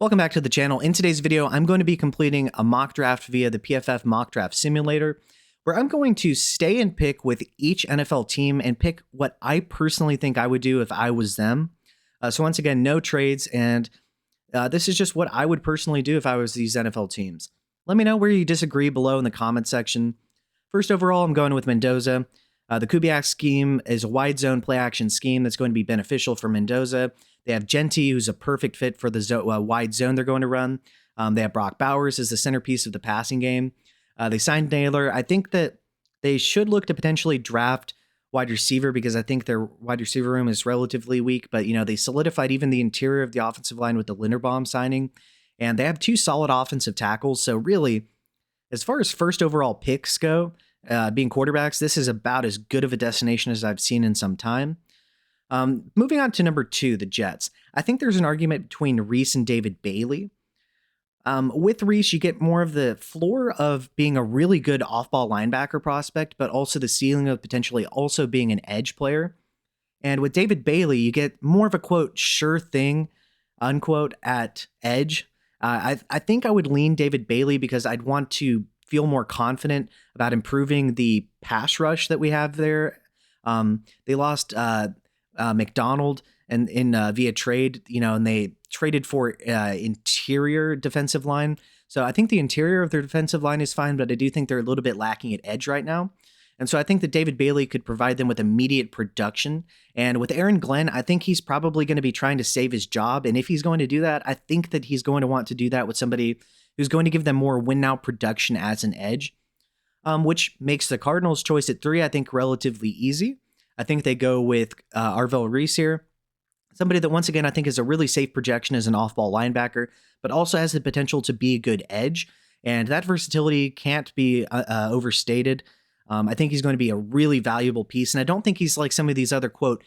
Welcome back to the channel. In today's video, I'm going to be completing a mock draft via the PFF Mock Draft Simulator, where I'm going to stay and pick with each NFL team and pick what I personally think I would do if I was them. So once again, no trades, and this is just what I would personally do if I was these NFL teams. Let me know where you disagree below in the comment section. First overall, I'm going with Mendoza. The Kubiak scheme is a wide zone play action scheme that's going to be beneficial for Mendoza. They have Genti, who's a perfect fit for the wide zone they're going to run. They have Brock Bowers as the centerpiece of the passing game. They signed Naylor. I think that they should look to potentially draft wide receiver because I think their wide receiver room is relatively weak. But, you know, they solidified even the interior of the offensive line with the Linderbaum signing. And they have two solid offensive tackles. So really, as far as first overall picks go, being quarterbacks, this is about as good of a destination as I've seen in some time. Moving on to number 2, the Jets. I think there's an argument between Reese and David Bailey. With Reese, you get more of the floor of being a really good off-ball linebacker prospect, but also the ceiling of potentially also being an edge player. And with David Bailey, you get more of a, quote, sure thing, unquote, at edge. I think I would lean David Bailey because I'd want to feel more confident about improving the pass rush that we have there. They lost McDonald and via trade, and they traded for interior defensive line. So I think the interior of their defensive line is fine, but I do think they're a little bit lacking at edge right now. And so I think that David Bailey could provide them with immediate production. And with Aaron Glenn, I think he's probably going to be trying to save his job. And if he's going to do that, I think that he's going to want to do that with somebody who's going to give them more win now production as an edge, which makes the Cardinals' choice at 3, I think, relatively easy. I think they go with Arvell Reese here, somebody that, once again, I think is a really safe projection as an off-ball linebacker, but also has the potential to be a good edge. And that versatility can't be overstated. I think he's going to be a really valuable piece. And I don't think he's like some of these other, quote,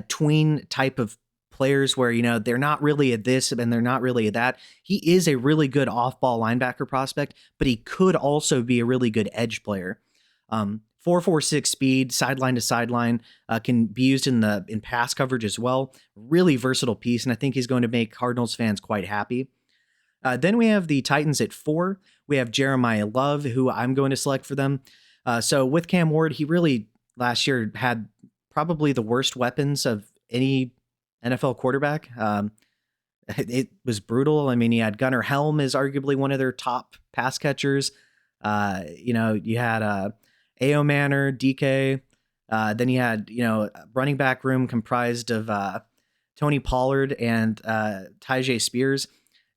tween type of players where, they're not really at this and they're not really at that. He is a really good off-ball linebacker prospect, but he could also be a really good edge player. 4.46 speed, sideline to sideline, can be used in pass coverage as well. Really versatile piece, and I think he's going to make Cardinals fans quite happy. Then we have the Titans at 4. We have Jeremiah Love, who I'm going to select for them. So with Cam Ward, he really last year had probably the worst weapons of any NFL quarterback. It was brutal. I mean, he had Gunnar Helm is arguably one of their top pass catchers. You had A.O. Manor, DK. Then you had, running back room comprised of Tony Pollard and Tyjae Spears.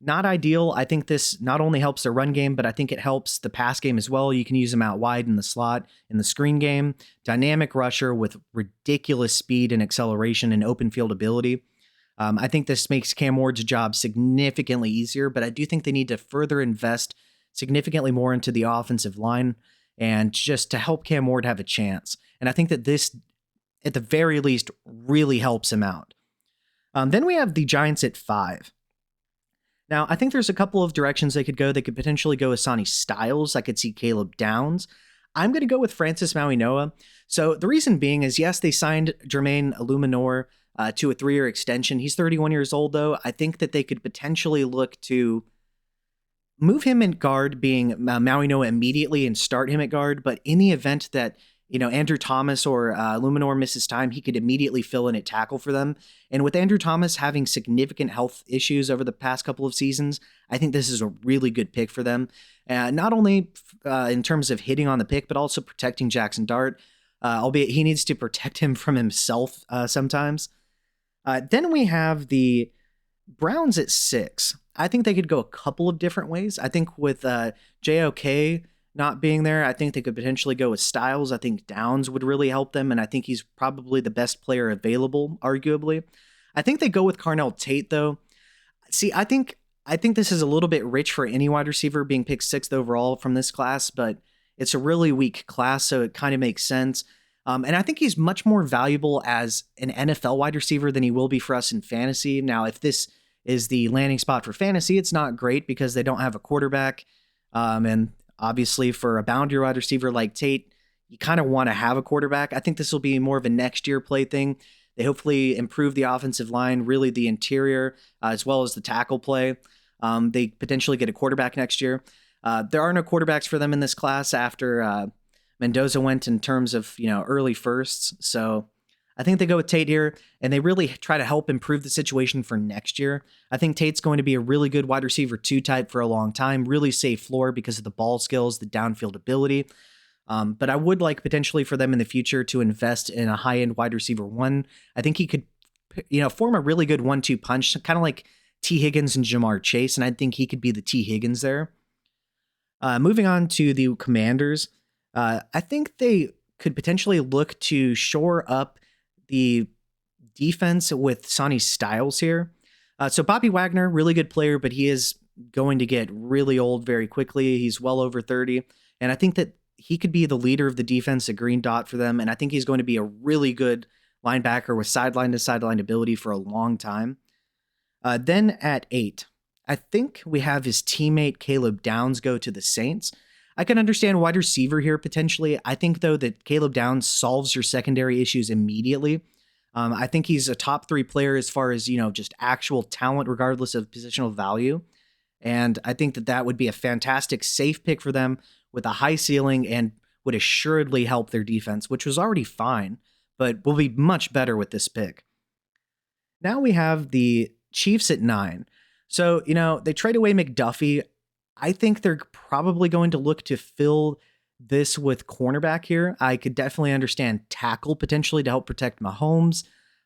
Not ideal. I think this not only helps the run game, but I think it helps the pass game as well. You can use him out wide in the slot, in the screen game. Dynamic rusher with ridiculous speed and acceleration and open field ability. I think this makes Cam Ward's job significantly easier, but I do think they need to further invest significantly more into the offensive line and just to help Cam Ward have a chance. And I think that this, at the very least, really helps him out. Then we have the Giants at 5. Now, I think there's a couple of directions they could go. They could potentially go with Sonny Styles. I could see Caleb Downs. I'm going to go with Francis Mauigoa. So the reason being is, yes, they signed Jermaine Illuminor to a 3-year extension. He's 31 years old, though. I think that they could potentially look to move him in guard, being Mauigoa immediately, and start him at guard. But in the event that, Andrew Thomas or Illuminor misses time, he could immediately fill in at tackle for them. And with Andrew Thomas having significant health issues over the past couple of seasons, I think this is a really good pick for them. Not only in terms of hitting on the pick, but also protecting Jackson Dart, albeit he needs to protect him from himself sometimes. Then we have the Browns at 6. I think they could go a couple of different ways. I think with JOK not being there, I think they could potentially go with Styles. I think Downs would really help them, and I think he's probably the best player available, arguably. I think they go with Carnell Tate, though. See, I think this is a little bit rich for any wide receiver being picked 6th overall from this class, but it's a really weak class, so it kind of makes sense. And I think he's much more valuable as an NFL wide receiver than he will be for us in fantasy. Now, if this is the landing spot for fantasy, it's not great because they don't have a quarterback. And obviously for a boundary wide receiver like Tate, you kind of want to have a quarterback. I think this will be more of a next year play thing. They hopefully improve the offensive line, really the interior, as well as the tackle play. They potentially get a quarterback next year. There are no quarterbacks for them in this class after Mendoza went in terms of, early firsts. So I think they go with Tate here, and they really try to help improve the situation for next year. I think Tate's going to be a really good wide receiver 2 type for a long time, really safe floor because of the ball skills, the downfield ability. But I would like potentially for them in the future to invest in a high-end wide receiver 1. I think he could, form a really good 1-2 punch, kind of like T. Higgins and Jamar Chase, and I think he could be the T. Higgins there. Moving on to the Commanders, I think they could potentially look to shore up the defense with Sonny Styles here. So Bobby Wagner, really good player, but he is going to get really old very quickly. He's well over 30. And I think that he could be the leader of the defense, a green dot for them. And I think he's going to be a really good linebacker with sideline to sideline ability for a long time. Then at 8, I think we have his teammate Caleb Downs go to the Saints. I can understand wide receiver here potentially. I think, though, that Caleb Downs solves your secondary issues immediately. I think he's a top 3 player as far as, just actual talent, regardless of positional value. And I think that that would be a fantastic safe pick for them with a high ceiling and would assuredly help their defense, which was already fine, but will be much better with this pick. Now we have the Chiefs at 9. So, they trade away McDuffie. I think they're probably going to look to fill this with cornerback here. I could definitely understand tackle potentially to help protect Mahomes.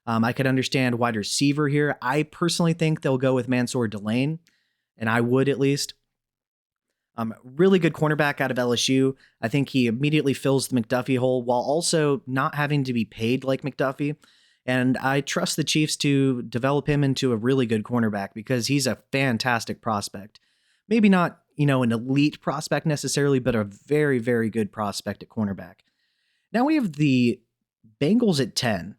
I could understand wide receiver here. I personally think they'll go with Mansour Delane, and I would at least. Really good cornerback out of LSU. I think he immediately fills the McDuffie hole while also not having to be paid like McDuffie. And I trust the Chiefs to develop him into a really good cornerback because he's a fantastic prospect. Maybe not, an elite prospect necessarily, but a very, very good prospect at cornerback. Now we have the Bengals at 10.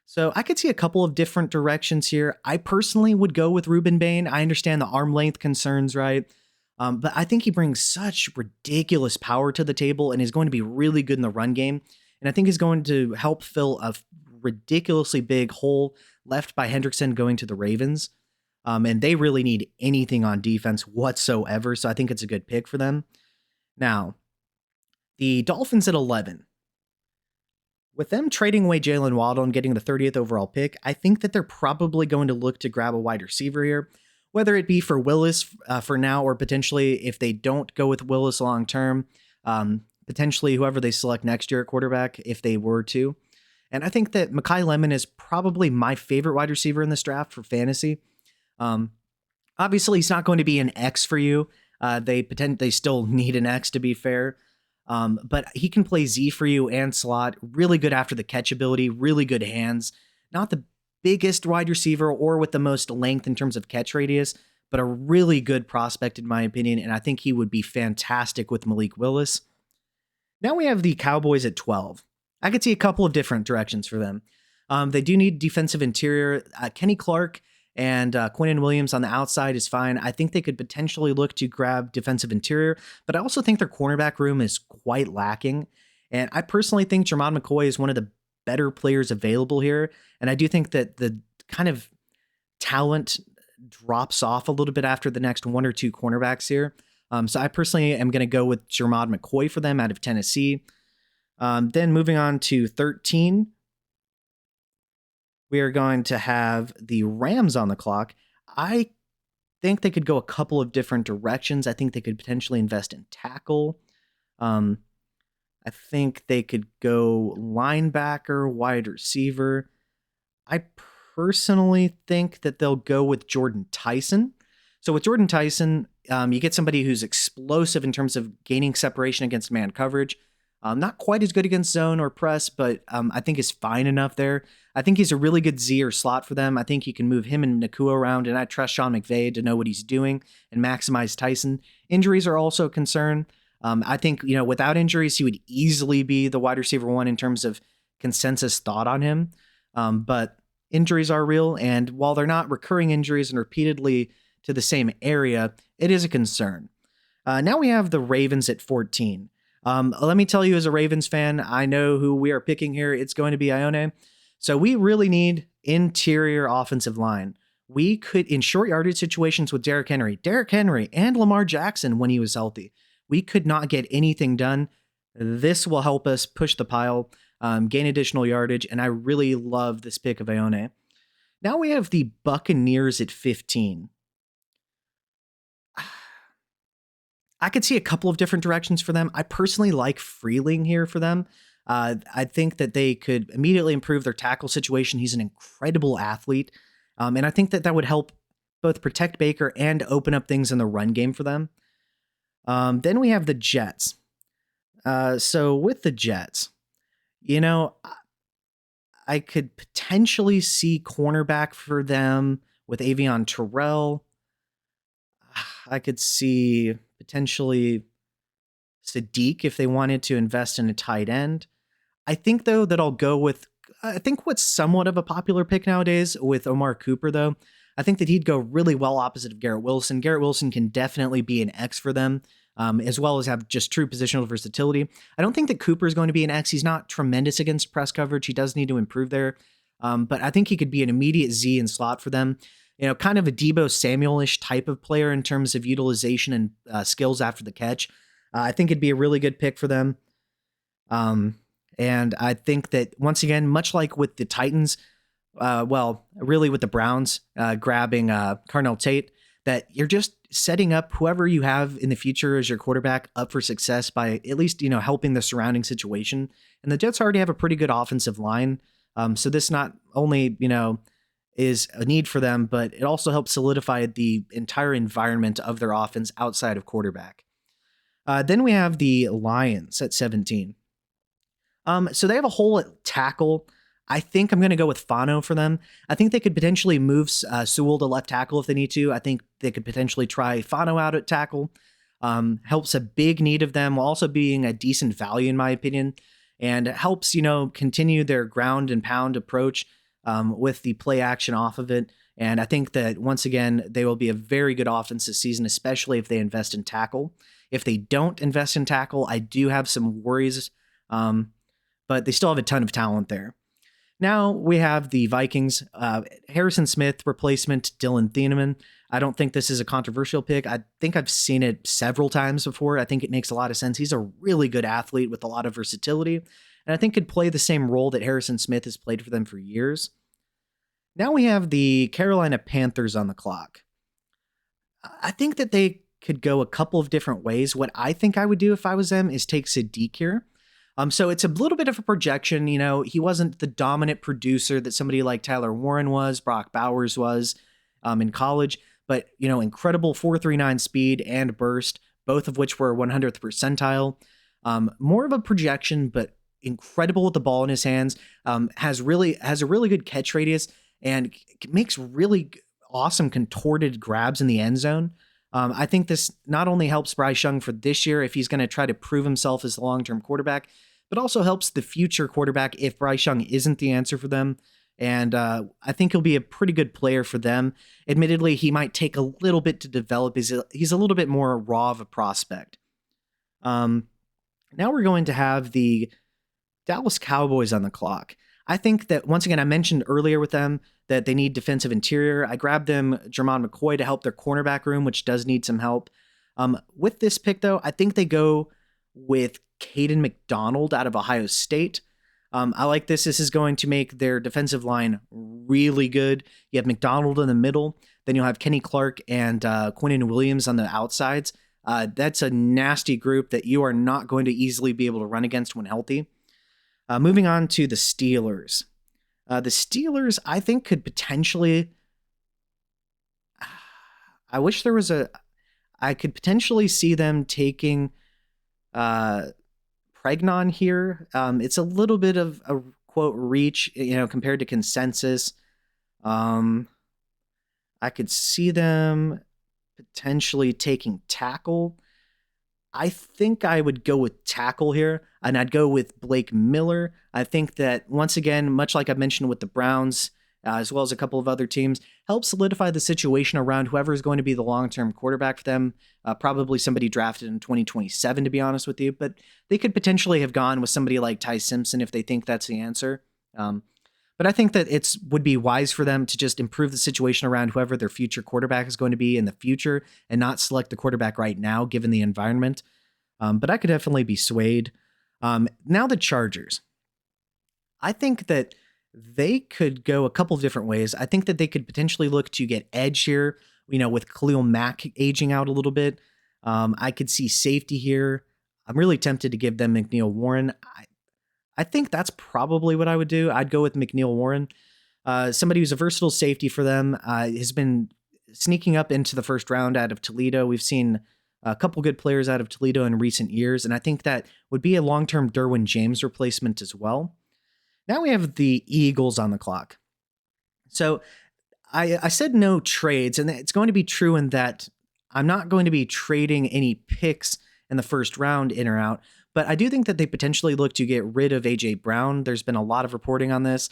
So I could see a couple of different directions here. I personally would go with Ruben Bain. I understand the arm length concerns, right? But I think he brings such ridiculous power to the table and is going to be really good in the run game. And I think he's going to help fill a ridiculously big hole left by Hendrickson going to the Ravens. And they really need anything on defense whatsoever. So I think it's a good pick for them. Now, the Dolphins at 11. With them trading away Jalen Waddle and getting the 30th overall pick, I think that they're probably going to look to grab a wide receiver here, whether it be for Willis for now or potentially if they don't go with Willis long term, potentially whoever they select next year at quarterback if they were to. And I think that Mekhi Lemon is probably my favorite wide receiver in this draft for fantasy. Obviously, he's not going to be an X for you. They still need an X to be fair. But he can play Z for you and slot. Really good after the catch ability, really good hands. Not the biggest wide receiver or with the most length in terms of catch radius, but a really good prospect in my opinion. And I think he would be fantastic with Malik Willis. Now we have the Cowboys at 12. I could see a couple of different directions for them. They do need defensive interior. Kenny Clark and Quinnen Williams on the outside is fine. I think they could potentially look to grab defensive interior, but I also think their cornerback room is quite lacking. And I personally think Jermon McCoy is one of the better players available here. And I do think that the kind of talent drops off a little bit after the next 1 or 2 cornerbacks here. So I personally am going to go with Jermon McCoy for them out of Tennessee. Then moving on to 13. We are going to have the Rams on the clock. I think they could go a couple of different directions. I think they could potentially invest in tackle. I think they could go linebacker, wide receiver. I personally think that they'll go with Jordan Tyson. So with Jordan Tyson, you get somebody who's explosive in terms of gaining separation against man coverage. Not quite as good against zone or press, but I think is fine enough there. I think he's a really good Z or slot for them. I think you can move him and Nakua around, and I trust Sean McVay to know what he's doing and maximize Tyson. Injuries are also a concern. I think, without injuries, he would easily be the wide receiver 1 in terms of consensus thought on him. But injuries are real, and while they're not recurring injuries and repeatedly to the same area, it is a concern. Now we have the Ravens at 14. Let me tell you, as a Ravens fan, I know who we are picking here. It's going to be Ione. So we really need interior offensive line. we could, in short yardage situations with Derrick Henry and Lamar Jackson when he was healthy, we could not get anything done. This will help us push the pile, gain additional yardage, and I really love this pick of Ione. Now we have the Buccaneers at 15. I could see a couple of different directions for them. I personally like Freeling here for them. I think that they could immediately improve their tackle situation. He's an incredible athlete. And I think that that would help both protect Baker and open up things in the run game for them. Then we have the Jets. So with the Jets, I could potentially see cornerback for them with Avion Terrell. I could see potentially Sadiq if they wanted to invest in a tight end. I think, though, that I'll go with, I think what's somewhat of a popular pick nowadays with Omar Cooper, though. I think that he'd go really well opposite of Garrett Wilson. Garrett Wilson can definitely be an X for them, as well as have just true positional versatility. I don't think that Cooper is going to be an X. He's not tremendous against press coverage. He does need to improve there. But I think he could be an immediate Z in slot for them. Kind of a Deebo Samuel-ish type of player in terms of utilization and skills after the catch. I think it'd be a really good pick for them. And I think that, once again, much like with the Titans, really with the Browns grabbing Carnell Tate, that you're just setting up whoever you have in the future as your quarterback up for success by at least, helping the surrounding situation. And the Jets already have a pretty good offensive line. So this not only, is a need for them, but it also helps solidify the entire environment of their offense outside of quarterback. Then we have the Lions at 17. So they have a hole at tackle. I think I'm going to go with Fano for them. I think they could potentially move Sewell to left tackle if they need to. I think they could potentially try Fano out at tackle. Helps a big need of them while also being a decent value, in my opinion, and helps, continue their ground and pound approach with the play action off of it. And I think that, once again, they will be a very good offense this season, especially if they invest in tackle. If they don't invest in tackle, I do have some worries, but they still have a ton of talent there. Now we have the Vikings, Harrison Smith replacement, Dylan Thieneman. I don't think this is a controversial pick. I think I've seen it several times before. I think it makes a lot of sense. He's a really good athlete with a lot of versatility, and I think could play the same role that Harrison Smith has played for them for years. Now we have the Carolina Panthers on the clock. I think that they could go a couple of different ways. What I think I would do if I was them is take Sadiq here. So it's a little bit of a projection. He wasn't the dominant producer that somebody like Tyler Warren was, Brock Bowers was in college, but, incredible 4.39 speed and burst, both of which were 100th percentile. More of a projection, but incredible with the ball in his hands, has a really good catch radius and makes really awesome contorted grabs in the end zone. I think this not only helps Bryce Young for this year if he's going to try to prove himself as a long-term quarterback, but also helps the future quarterback if Bryce Young isn't the answer for them. And I think he'll be a pretty good player for them. Admittedly, he might take a little bit to develop. He's a little bit more raw of a prospect. Now we're going to have the Dallas Cowboys on the clock. I think that, once again, I mentioned earlier with them that they need defensive interior. I grabbed them Jermon McCoy to help their cornerback room, which does need some help. With this pick, though, I think they go with Caden McDonald out of Ohio State. I like this. This is going to make their defensive line really good. You have McDonald in the middle. Then you'll have Kenny Clark and Quinnen Williams on the outsides. That's a nasty group that you are not going to easily be able to run against when healthy. Moving on to the Steelers. The Steelers, I think, could potentially... I wish there was I could potentially see them taking Pregnon here. It's a little bit of a, quote, reach, compared to consensus. I could see them potentially taking tackle. I think I would go with tackle here, and I'd go with Blake Miller. I think that, once again, much like I mentioned with the Browns, as well as a couple of other teams, help solidify the situation around whoever is going to be the long-term quarterback for them. Probably somebody drafted in 2027, to be honest with you, but they could potentially have gone with somebody like Ty Simpson if they think that's the answer. But I think that it's would be wise for them to just improve the situation around whoever their future quarterback is going to be in the future and not select the quarterback right now, given the environment. But I could definitely be swayed. Now the Chargers. I think that they could go a couple of different ways. I think that they could potentially look to get edge here, with Khalil Mack aging out a little bit. I could see safety here. I'm really tempted to give them McNeil Warren. I think that's probably what I would do. I'd go with McNeil Warren, somebody who's a versatile safety for them, has been sneaking up into the first round out of Toledo. We've seen a couple good players out of Toledo in recent years, and I think that would be a long-term Derwin James replacement as well. Now we have the Eagles on the clock. So I said no trades, and it's going to be true in that I'm not going to be trading any picks in the first round in or out, but I do think that they potentially look to get rid of A.J. Brown. There's been a lot of reporting on this,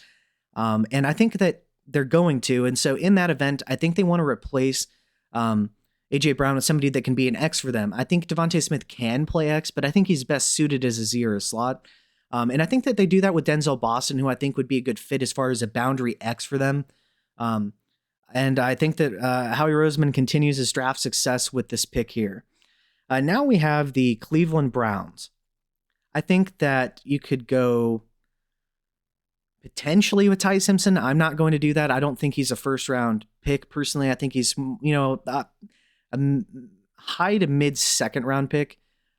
and I think that they're going to. And so in that event, I think they want to replace A.J. Brown with somebody that can be an X for them. I think Devontae Smith can play X, but I think he's best suited as a Z or a slot. And I think that they do that with Denzel Boston, who I think would be a good fit as far as a boundary X for them. And I think that Howie Roseman continues his draft success with this pick here. Now we have the Cleveland Browns. I think that you could go potentially with Ty Simpson. I'm not going to do that. I don't think he's a first round pick personally. I think he's, a high to mid second round pick.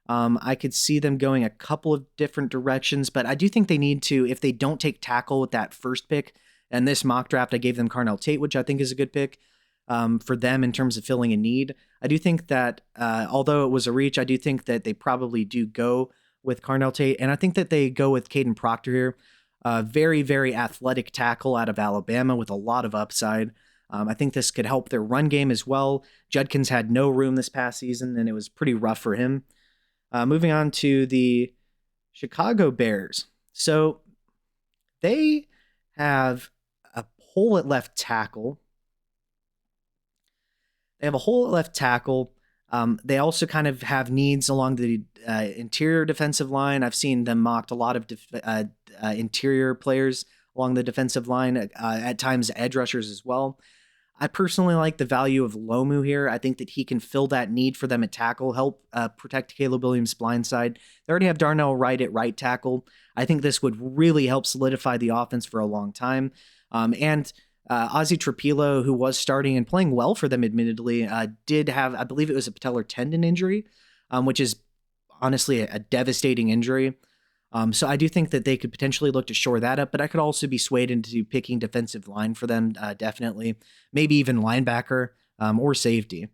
I could see them going a couple of different directions, but I do think they need to, if they don't take tackle with that first pick, and this mock draft, I gave them Carnell Tate, which I think is a good pick for them in terms of filling a need. I do think that although it was a reach, I do think that they probably do go with Carnell Tate, and I think that they go with Caden Proctor here. Very, very athletic tackle out of Alabama with a lot of upside. I think this could help their run game as well. Judkins had no room this past season, and it was pretty rough for him. Moving on to the Chicago Bears. So they have a hole at left tackle. They also kind of have needs along the interior defensive line. I've seen them mocked a lot of interior players along the defensive line, at times edge rushers as well. I personally like the value of Lomu here. I think that he can fill that need for them at tackle, help protect Caleb Williams' blind side. They already have Darnell Wright at right tackle. I think this would really help solidify the offense for a long time. And Ozzy Trapilo, who was starting and playing well for them, admittedly, did have, I believe it was a patellar tendon injury, which is honestly a devastating injury. So I do think that they could potentially look to shore that up, but I could also be swayed into picking defensive line for them, definitely. Maybe even linebacker or safety.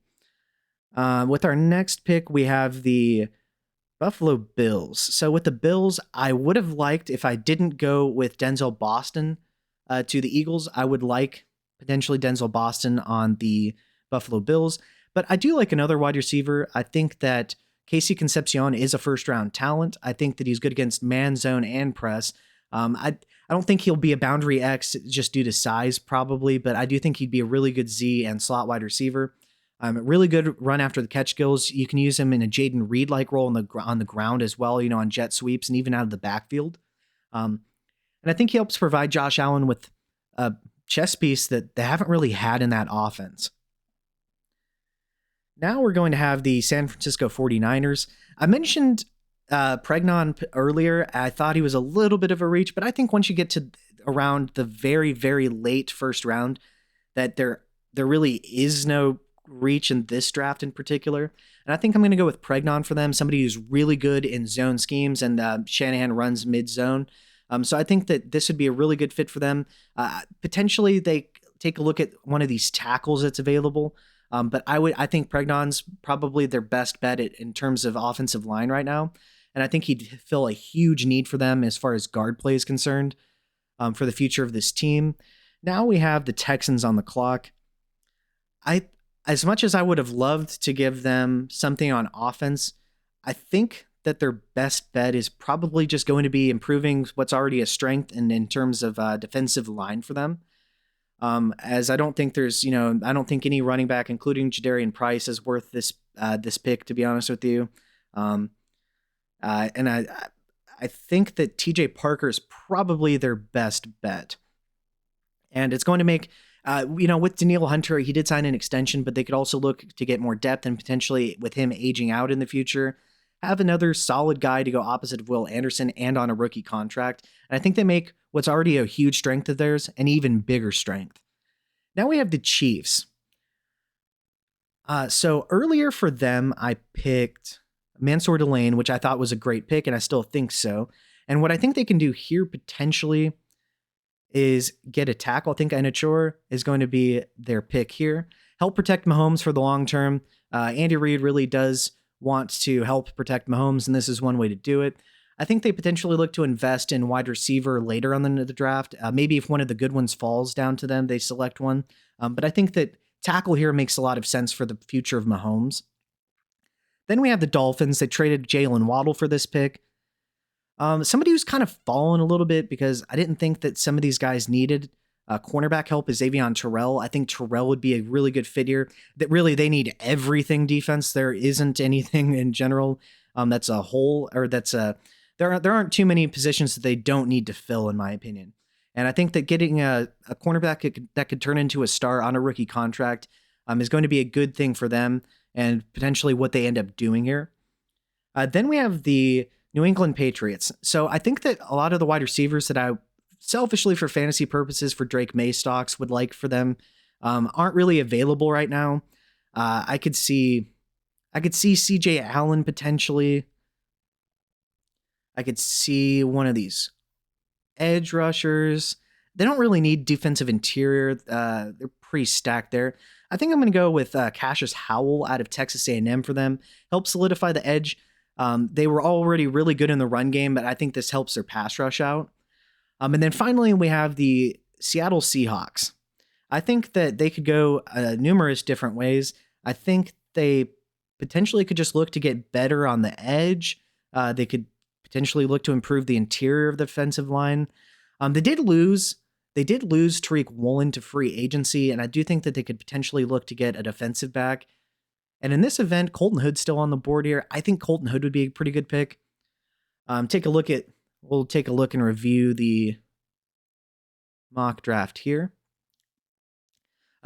With our next pick, we have the Buffalo Bills. So with the Bills, I would have liked, if I didn't go with Denzel Boston to the Eagles, I would like potentially Denzel Boston on the Buffalo Bills. But I do like another wide receiver. I think that Casey Concepcion is a first-round talent. I think that he's good against man, zone, and press. I don't think he'll be a boundary X just due to size, probably, but I do think he'd be a really good Z and slot wide receiver. Really good run after the catch skills. You can use him in a Jaden Reed-like role on the ground as well, on jet sweeps and even out of the backfield. And I think he helps provide Josh Allen with a chess piece that they haven't really had in that offense. Now we're going to have the San Francisco 49ers. I mentioned Pregnon earlier. I thought he was a little bit of a reach, but I think once you get to around the very, very late first round, that there really is no reach in this draft in particular. And I think I'm going to go with Pregnon for them, somebody who's really good in zone schemes, and Shanahan runs mid-zone. So I think that this would be a really good fit for them. Potentially, they take a look at one of these tackles that's available. But I think Pregnon's probably their best bet in terms of offensive line right now. And I think he'd fill a huge need for them as far as guard play is concerned for the future of this team. Now we have the Texans on the clock. As much as I would have loved to give them something on offense, I think that their best bet is probably just going to be improving what's already a strength in terms of defensive line for them. As I don't think there's, I don't think any running back, including Jadarian Price, is worth this pick, to be honest with you. And I think that TJ Parker is probably their best bet. And it's going to make, with Danielle Hunter, he did sign an extension, but they could also look to get more depth and potentially with him aging out in the future, have another solid guy to go opposite of Will Anderson and on a rookie contract. And I think they make what's already a huge strength of theirs an even bigger strength. Now we have the Chiefs. So earlier for them, I picked Mansour Delane, which I thought was a great pick, and I still think so. And what I think they can do here potentially is get a tackle. I think Anachor is going to be their pick here. Help protect Mahomes for the long term. Andy Reid really does want to help protect Mahomes, and this is one way to do it. I think they potentially look to invest in wide receiver later on in the draft. Maybe if one of the good ones falls down to them, they select one. But I think that tackle here makes a lot of sense for the future of Mahomes. Then we have the Dolphins. They traded Jalen Waddle for this pick. Somebody who's kind of fallen a little bit because I didn't think that some of these guys needed cornerback help is Xavier Terrell. I think Terrell would be a really good fit here. That really they need everything defense. There isn't anything in general that's a hole or that's a there aren't too many positions that they don't need to fill in my opinion. And I think that getting a cornerback that could turn into a star on a rookie contract is going to be a good thing for them and potentially what they end up doing here. Then we have the New England Patriots. So I think that a lot of the wide receivers that I selfishly for fantasy purposes for Drake May stocks would like for them aren't really available right now. I could see CJ Allen potentially. I could see one of these edge rushers. They don't really need defensive interior. They're pretty stacked there. I think I'm going to go with Cassius Howell out of Texas A&M for them. Help solidify the edge. They were already really good in the run game, but I think this helps their pass rush out. And then finally, we have the Seattle Seahawks. I think that they could go numerous different ways. I think they potentially could just look to get better on the edge. They could potentially look to improve the interior of the defensive line. They did lose Tariq Woolen to free agency, and I do think that they could potentially look to get a defensive back. And in this event, Colton Hood's still on the board here. I think Colton Hood would be a pretty good pick. We'll take a look and review the mock draft here.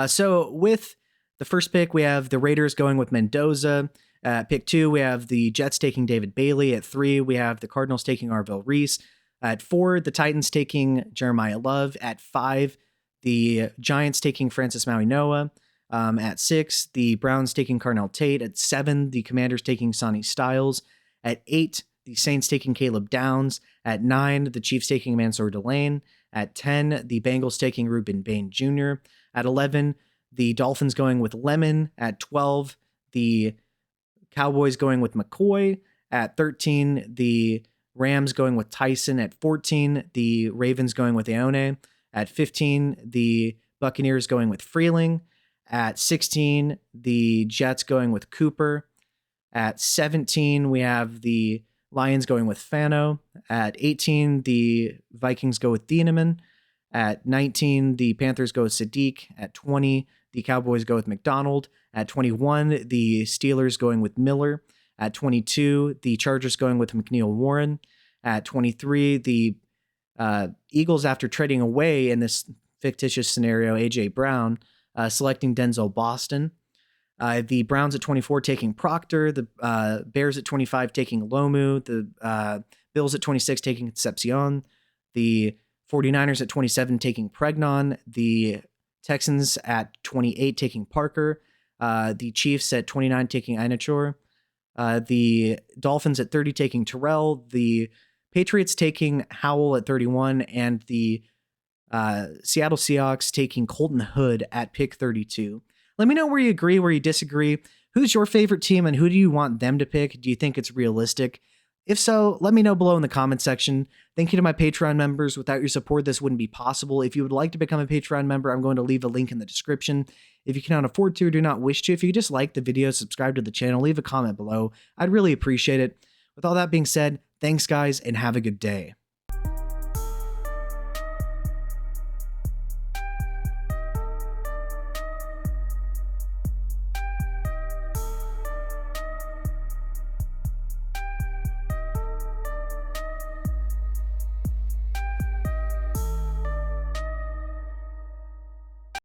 So with the first pick, we have the Raiders going with Mendoza. At pick 2, we have the Jets taking David Bailey. At 3, we have the Cardinals taking Arvell Reese. At 4, the Titans taking Jeremiah Love. At 5, the Giants taking Francis Maui-Noah. At 6, the Browns taking Carnell Tate. At 7, the Commanders taking Sonny Styles. At 8, the Saints taking Caleb Downs. At 9, the Chiefs taking Mansour Delane. At 10, the Bengals taking Ruben Bain Jr. At 11, the Dolphins going with Lemon. At 12, the Cowboys going with McCoy. At 13, the Rams going with Tyson. At 14, the Ravens going with Aone. At 15, the Buccaneers going with Freeling. At 16, the Jets going with Cooper. At 17, we have the Lions going with Fano. At 18, the Vikings go with Thieneman. At 19, the Panthers go with Sadiq. At 20, the Cowboys go with McDonald. At 21, the Steelers going with Miller. At 22, the Chargers going with McNeil Warren. At 23, the Eagles, after trading away in this fictitious scenario, A.J. Brown, selecting Denzel Boston. The Browns at 24 taking Proctor. The Bears at 25 taking Lomu. The Bills at 26 taking Concepcion. The 49ers at 27 taking Pregnon. The Texans at 28 taking Parker. The Chiefs at 29 taking Anachor. The Dolphins at 30 taking Terrell. The Patriots taking Howell at 31. And the Seattle Seahawks taking Colton Hood at pick 32. Let me know where you agree, where you disagree. Who's your favorite team and who do you want them to pick? Do you think it's realistic? If so, let me know below in the comment section. Thank you to my Patreon members. Without your support, this wouldn't be possible. If you would like to become a Patreon member, I'm going to leave a link in the description. If you cannot afford to or do not wish to, if you just like the video, subscribe to the channel, leave a comment below. I'd really appreciate it. With all that being said, thanks guys and have a good day.